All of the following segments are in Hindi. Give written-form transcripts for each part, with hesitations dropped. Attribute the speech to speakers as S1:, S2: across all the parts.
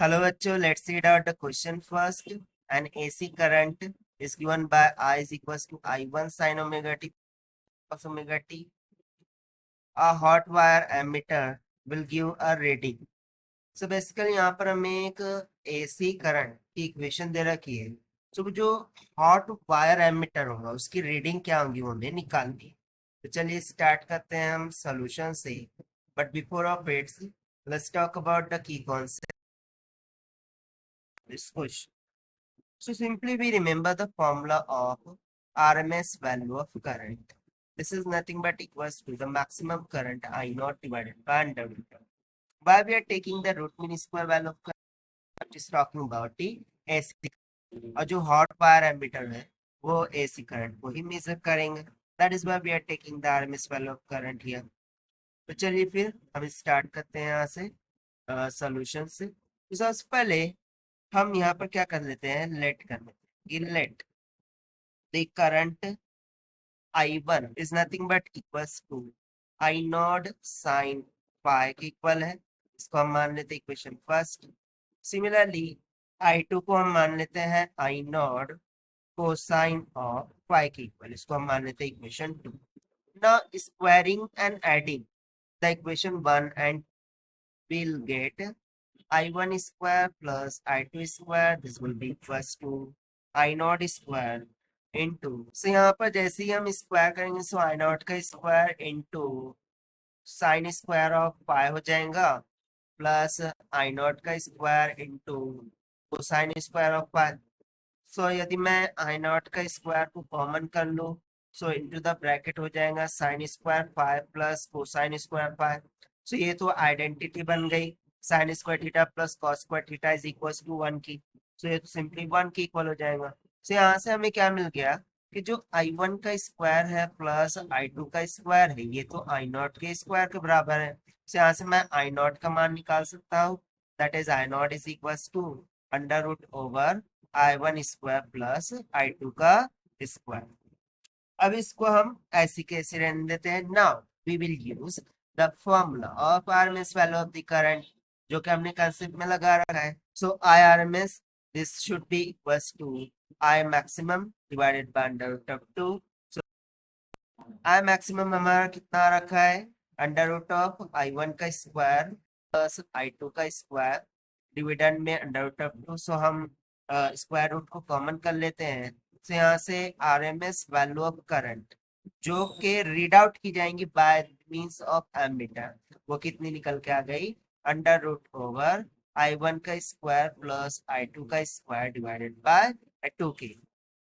S1: Hello बच्चों, let's read out the question first. An AC current is given by I is equals to I1 sin omega t cos omega t. A hot wire ammeter will give a reading. So basically यहाँ पर हमें एक AC करंट की इक्वेशन दे रखी है. So जो हॉट वायर एमिटर होगा उसकी रीडिंग क्या होगी वो हमें निकालनी है. तो चलिए स्टार्ट करते हैं हम सॉल्यूशन से. But before of it let's talk about the key concept this question. So simply we remember the formula of RMS value of current. This is nothing but equals to the maximum current I naught divided by under root. Why we are taking the root mean square value of current is talking about the AC. और जो hot wire ammeter है वो AC current को ही measure करेंगे. That is why we are taking the RMS value of current here. तो चलिए फिर हम स्टार्ट करते हैं यहाँ से सॉल्यूशन से. तो सबसे पहले हम यहाँ पर क्या कर लेते हैं, लेट कर लेते हैं. Let the current I1 is nothing but equals to I naught sine phi के इक्वल है. इसको हम मान लेते हैं इक्वेशन फर्स्ट. सिमिलरली I2 को हम मान लेते हैं I naught cosine of phi के इक्वल. इसको हम मान लेते हैं equation 2. Now squaring and adding the equation 1 and we'll get I1 square plus I2 square. This will be equals to I naught square into. So यहाँ पर जैसे ही हम स्क्वायर करेंगे सो I naught का square into sine square of pi हो जाएगा प्लस I naught का square into cosine square of pi. So यदि मैं I naught का स्क्वायर को कॉमन कर लूँ सो इनटू द ब्रैकेट हो जाएगा sine square pi plus cosine square pi. So ये तो आइडेंटिटी बन गई. Sine square theta plus cos square theta is equal to 1 की. सो ये तो सिंपली 1 की इक्वल हो जाएगा. सो यहाँ से हमें क्या मिल गया कि जो I1 का स्क्वायर है प्लस I2 का स्क्वायर है ये तो I नॉट के स्क्वायर के बराबर है. सो यहाँ से मैं I नॉट का मान निकाल सकता हूँ. That is I naught is equal to under root over I1 square plus I2 का स्क्वायर. अब इसको हम ऐसे कैसे रहने देते हैं. Now we will use the formula of RMS value of the current जो कि हमने कंसेप्ट में लगा रखा है. So I RMS this should be equals to I maximum divided by under root of 2. So I maximum हमारा कितना रखा है अंडर रूट ऑफ I1 का स्क्वायर प्लस I2 का स्क्वायर डिविडेंड में अंडर रूट ऑफ 2. सो हम स्क्वायर रूट को कॉमन कर लेते हैं. तो यहाँ से आरएमएस वैल्यू ऑफ करंट जो कि रीड आउट की जाएंगी बाय मींस ऑफ एमीटर वो कितनी निकल के आ गई अंडर रूट ओवर I1 का स्क्वायर प्लस I2 का स्क्वायर डिवाइडेड बाय 2 के.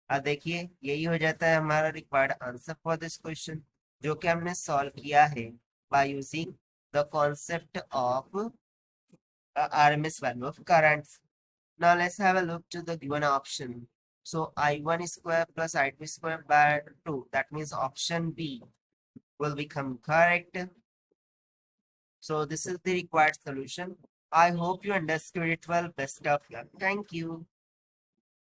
S1: अब देखिए यही हो जाता है हमारा required answer for this question जो कि हमने सॉल्व किया है by using the concept of RMS value of currents. Now let's have a look to the given option. So I1 square plus I2 square by 2. That means option B will become correct. So this is the required solution. I hope you understood it well. Best of luck. Thank you.